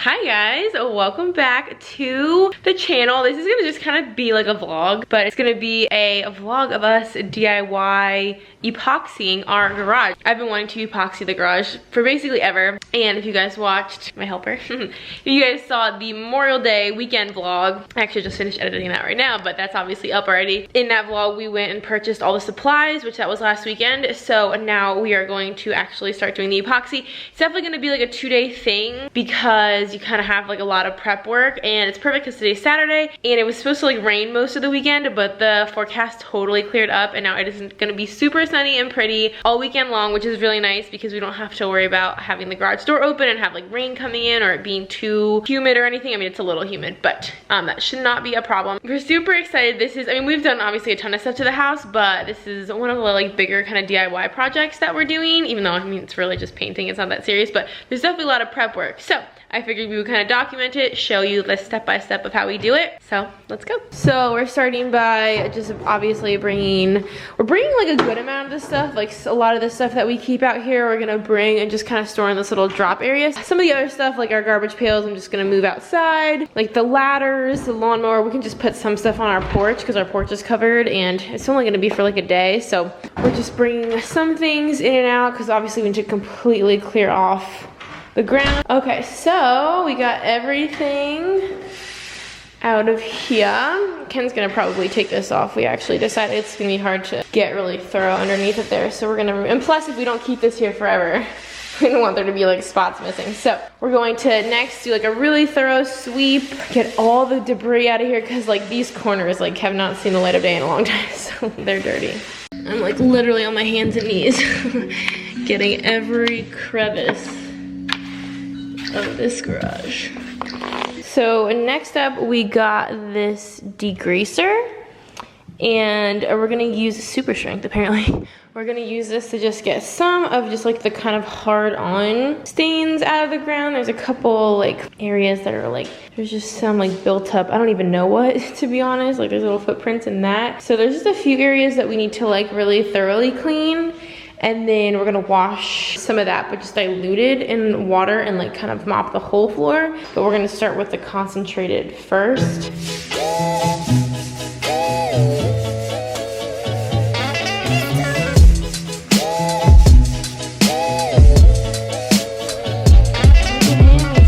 Hi guys, welcome back to the channel. This is gonna just kind of be like a vlog, but it's gonna be a vlog of us DIY epoxying our garage. I've been wanting to epoxy the garage for basically ever, and if you guys watched my helper, if you guys saw the Memorial Day weekend vlog, I actually just finished editing that right now, but that's obviously up already. In that vlog, we went and purchased all the supplies, which that was last weekend, so now we are going to actually start doing the epoxy. It's definitely gonna be like a 2-day thing because you kind of have like a lot of prep work, and it's perfect because today's Saturday and it was supposed to like rain most of the weekend, but the forecast totally cleared up and now it isn't going to be super sunny and pretty all weekend long, which is really nice because we don't have to worry about having the garage door open and have like rain coming in or it being too humid or anything. I mean, it's a little humid, but that should not be a problem. We're super excited. This is, I mean, we've done obviously a ton of stuff to the house, but this is one of the like bigger kind of DIY projects that we're doing, even though I mean it's really just painting, it's not that serious, but there's definitely a lot of prep work. So I figured we would kind of document it, show you the step-by-step of how we do it. So let's go. So we're starting by just obviously bringing like a good amount of this stuff. Like a lot of the stuff that we keep out here, we're gonna bring and just kind of store in this little drop area. Some of the other stuff, like our garbage pails, I'm just gonna move outside. Like the ladders, the lawnmower, we can just put some stuff on our porch because our porch is covered and it's only gonna be for like a day. So we're just bringing some things in and out because obviously we need to completely clear off the ground. Okay, so we got everything out of here. Ken's gonna probably take this off. We actually decided it's gonna be hard to get really thorough underneath it there. So we're gonna, and plus if we don't keep this here forever, we don't want there to be like spots missing. So we're going to next do like a really thorough sweep, get all the debris out of here because like these corners like have not seen the light of day in a long time, so they're dirty. I'm like literally on my hands and knees getting every crevice of this garage. So next up we got this degreaser and we're gonna use super strength apparently. We're gonna use this to just get some of just like the kind of hard on stains out of the ground. There's a couple like areas that are like, there's just some like built up, I don't even know what, to be honest, like there's little footprints in that. So there's just a few areas that we need to like really thoroughly clean. And then we're gonna wash some of that, but just diluted in water and like kind of mop the whole floor. But we're gonna start with the concentrated first.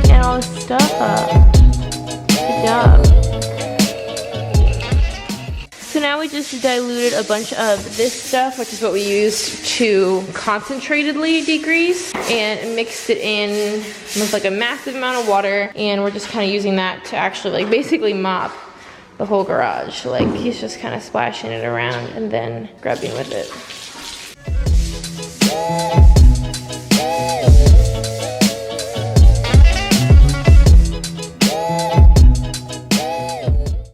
Get all this stuff up. Good job. So now we just diluted a bunch of this stuff, which is what we used to concentratedly degrease, and mixed it in with like a massive amount of water, and we're just kind of using that to actually like basically mop the whole garage. Like he's just kind of splashing it around and then grabbing with it.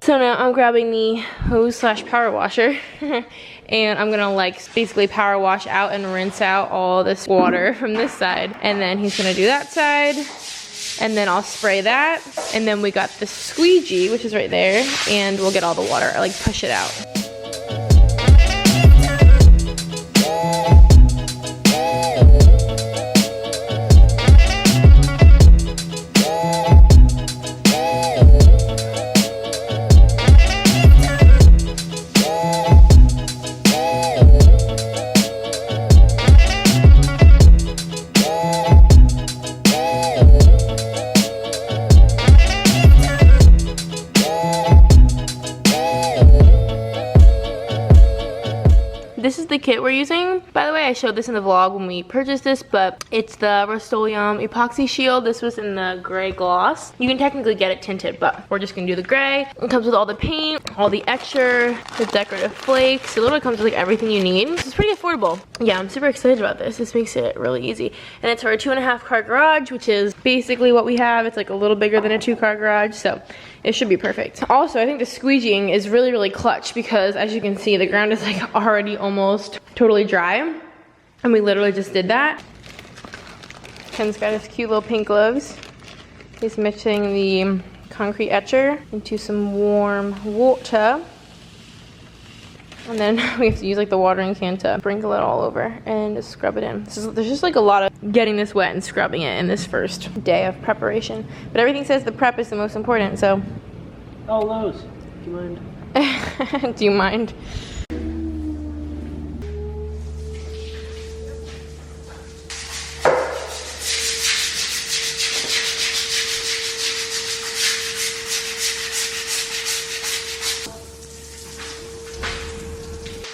So now I'm grabbing the hose/power washer and I'm gonna like basically power wash out and rinse out all this water from this side. And then he's gonna do that side. And then I'll spray that. And then we got the squeegee, which is right there. And we'll get all the water, like push it out. This is the kit we're using. By the way, I showed this in the vlog when we purchased this, but it's the Rust-Oleum epoxy shield. This was in the gray gloss. You can technically get it tinted, but we're just gonna do the gray. It comes with all the paint, all the etcher, the decorative flakes. It literally comes with like everything you need. It's pretty affordable. Yeah, I'm super excited about this. This makes it really easy. And it's for a 2.5 car garage, which is basically what we have. It's like a little bigger than a 2-car garage, so it should be perfect. Also, I think the squeegeeing is really, really clutch because as you can see, the ground is like already almost totally dry. And we literally just did that. Ken's got his cute little pink gloves. He's mixing the concrete etcher into some warm water. And then we have to use like the watering can to sprinkle it all over and just scrub it in. There's just like a lot of getting this wet and scrubbing it in this first day of preparation. But everything says the prep is the most important, so. Oh, Lowe's, do you mind? Do you mind?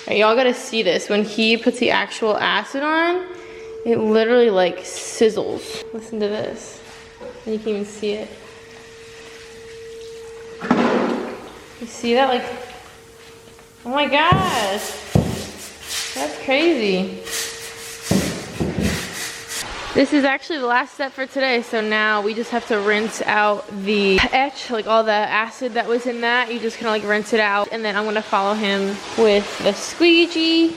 Y'all gotta see this. When he puts the actual acid on, it literally like sizzles. Listen to this. And you can even see it. You see that? Like, oh my gosh. That's crazy. This is actually the last step for today, so now we just have to rinse out the etch, like all the acid that was in that. You just kind of like rinse it out, and then I'm gonna follow him with the squeegee.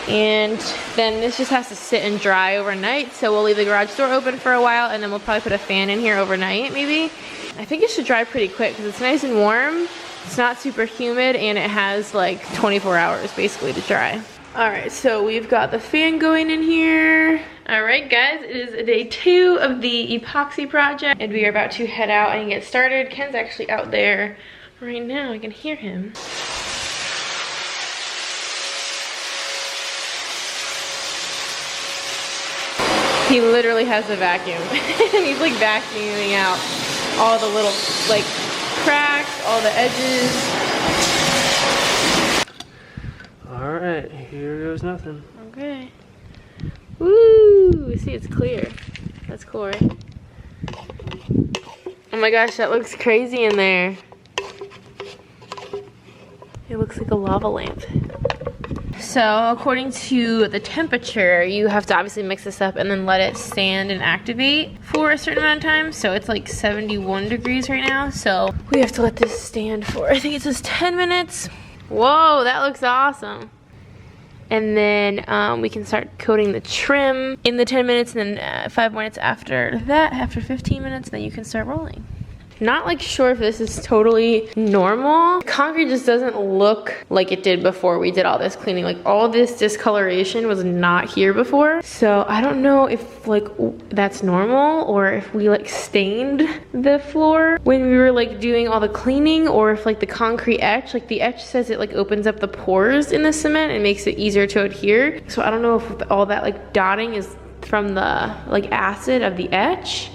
And then this just has to sit and dry overnight, so we'll leave the garage door open for a while, and then we'll probably put a fan in here overnight, maybe. I think it should dry pretty quick, because it's nice and warm. It's not super humid, and it has like 24 hours basically to dry. All right, so we've got the fan going in here. All right, guys, it is day 2 of the epoxy project, and we are about to head out and get started. Ken's actually out there right now. I can hear him. He literally has a vacuum, and he's like vacuuming out all the little like cracks, all the edges. All right, here goes nothing. Okay. Woo! See, it's clear. That's cool, right? Oh my gosh, that looks crazy in there. It looks like a lava lamp. So, according to the temperature, you have to obviously mix this up and then let it stand and activate for a certain amount of time. So, it's like 71 degrees right now. So, we have to let this stand for, I think it says 10 minutes. Whoa, that looks awesome. And then we can start coating the trim in the 10 minutes, and then 5 minutes after that, after 15 minutes, then you can start rolling. Not like sure if this is totally normal. Concrete just doesn't look like it did before we did all this cleaning. Like all this discoloration was not here before. So I don't know if like that's normal, or if we like stained the floor when we were like doing all the cleaning, or if like the concrete etch, like the etch says it like opens up the pores in the cement and makes it easier to adhere. So I don't know if all that like dotting is from the like acid of the etch.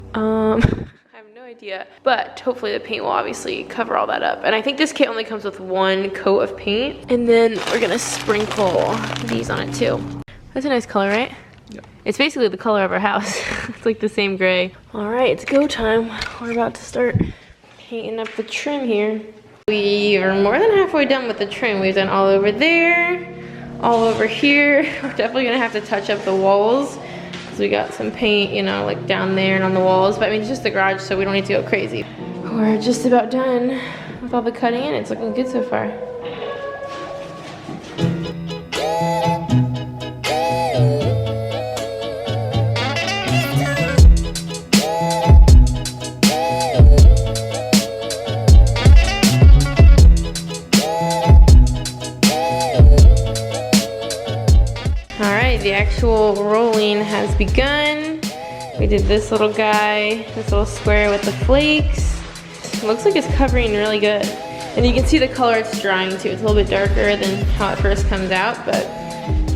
Idea, but hopefully the paint will obviously cover all that up. And I think this kit only comes with 1 coat of paint, and then we're gonna sprinkle these on it too. That's a nice color, right? Yep. It's basically the color of our house. It's like the same gray. All right, it's go time. We're about to start painting up the trim here. We are more than halfway done with the trim. We've done all over there, all over here. We're definitely gonna have to touch up the walls. So we got some paint, you know, like down there and on the walls, but I mean, it's just the garage, so we don't need to go crazy. We're just about done with all the cutting in. It's looking good so far. The actual rolling has begun. We did this little guy, this little square with the flakes. It looks like it's covering really good. And you can see the color it's drying too. It's a little bit darker than how it first comes out, but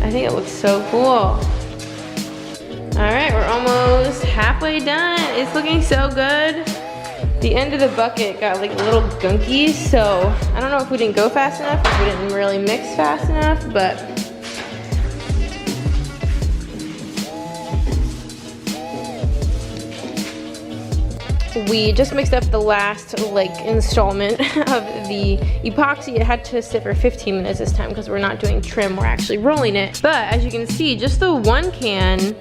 I think it looks so cool. All right, we're almost halfway done. It's looking so good. The end of the bucket got like a little gunky, so I don't know if we didn't go fast enough, if we didn't really mix fast enough, but we just mixed up the last like installment of the epoxy. It had to sit for 15 minutes this time because we're not doing trim, we're actually rolling it. But as you can see, just the 1 can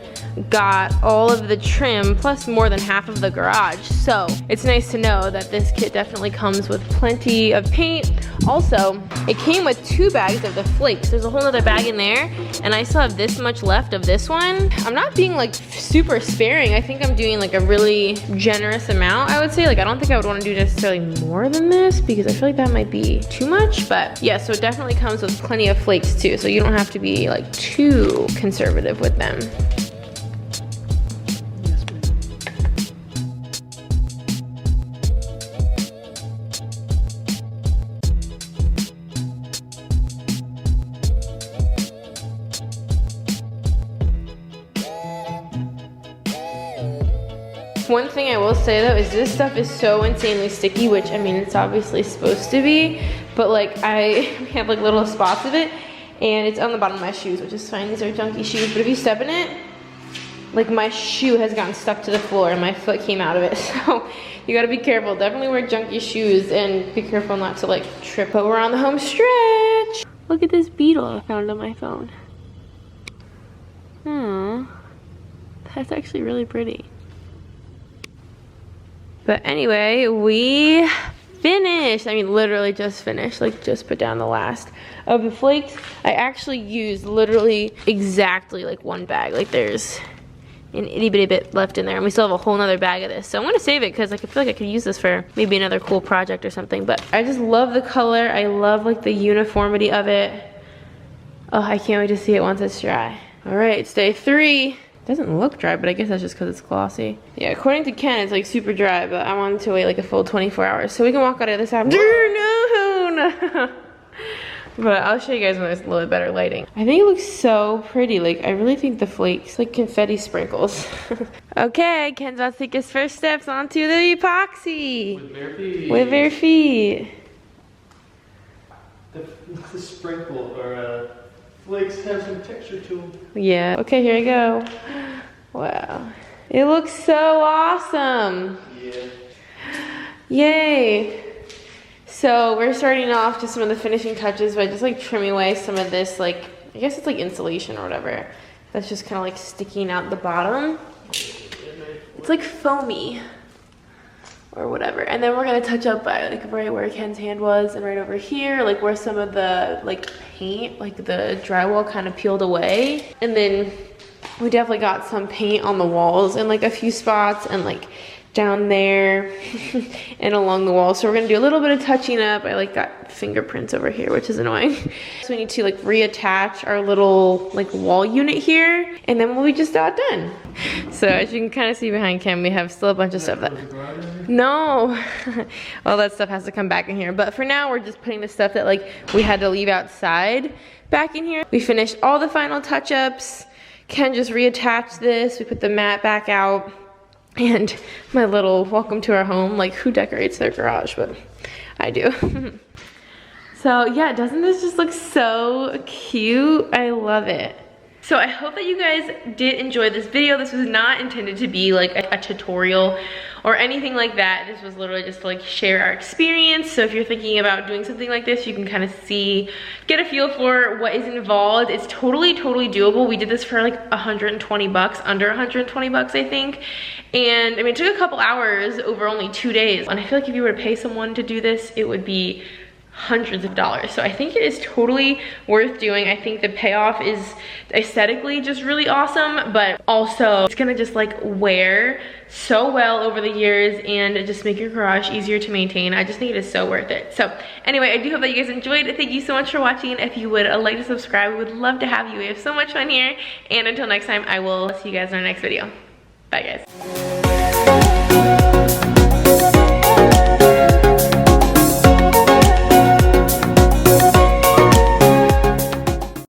got all of the trim plus more than half of the garage. So it's nice to know that this kit definitely comes with plenty of paint. Also, it came with 2 bags of the flakes. There's a whole other bag in there, and I still have this much left of this one. I'm not being like super sparing. I think I'm doing like a really generous amount amount, I would say. Like, I don't think I would want to do necessarily more than this because I feel like that might be too much. But yeah, so it definitely comes with plenty of flakes too. So you don't have to be like too conservative with them. One thing I will say though is this stuff is so insanely sticky, which I mean, it's obviously supposed to be, but like I have like little spots of it and it's on the bottom of my shoes, which is fine. These are junky shoes, but if you step in it, like my shoe has gotten stuck to the floor and my foot came out of it. So you gotta be careful. Definitely wear junky shoes and be careful not to like trip over on the home stretch. Look at this beetle I found on my phone. That's actually really pretty. But anyway, we finished. I mean, literally just finished. Like, just put down the last of the flakes. I actually used literally exactly like one bag. Like, there's an itty bitty bit left in there, and we still have a whole nother bag of this. So I'm gonna save it because like, I feel like I could use this for maybe another cool project or something. But I just love the color. I love like the uniformity of it. Oh, I can't wait to see it once it's dry. All right, it's day 3. Doesn't look dry, but I guess that's just because it's glossy. Yeah, according to Ken, it's like super dry, but I wanted to wait like a full 24 hours so we can walk out of this after. No. But I'll show you guys when there's a little bit better lighting. I think it looks so pretty. Like, I really think the flakes, like confetti sprinkles. Okay, Ken's about to take his first steps onto the epoxy. With bare feet. With bare feet. The sprinkle or flakes have some texture to them. Yeah. Okay, here we go. Wow. It looks so awesome. Yeah. Yay. So we're starting off just some of the finishing touches by just like trimming away some of this, like, I guess it's like insulation or whatever. That's just kind of like sticking out the bottom. It's like foamy or whatever. And then we're gonna touch up by like right where Ken's hand was and right over here, like where some of the like paint, like the drywall kind of peeled away. And then we definitely got some paint on the walls in like a few spots and like down there and along the wall. So we're gonna do a little bit of touching up. I like got fingerprints over here, which is annoying. So we need to like reattach our little like wall unit here, and then we'll be just about done. So as you can kind of see behind Ken, we have still a bunch of stuff that, no, all that stuff has to come back in here. But for now, we're just putting the stuff that like we had to leave outside back in here. We finished all the final touch-ups. Ken just reattached this. We put the mat back out. And my little welcome to our home, like who decorates their garage, but I do. So yeah, doesn't this just look so cute? I love it. So I hope that you guys did enjoy this video. This was not intended to be like a tutorial or anything like that. This was literally just to like share our experience. So if you're thinking about doing something like this, you can kind of see, get a feel for what is involved. It's totally doable. We did this for like 120 bucks, under 120 bucks, I think. And I mean, it took a couple hours over only 2 days. And I feel like if you were to pay someone to do this, it would be hundreds of dollars. So I think it is totally worth doing. I think the payoff is aesthetically just really awesome, but also it's gonna just like wear so well over the years and just make your garage easier to maintain. I just think it is so worth it. So anyway, I do hope that you guys enjoyed. Thank you so much for watching. If you would like to subscribe, we would love to have you. We have so much fun here. And until next time, I will see you guys in our next video. Bye guys.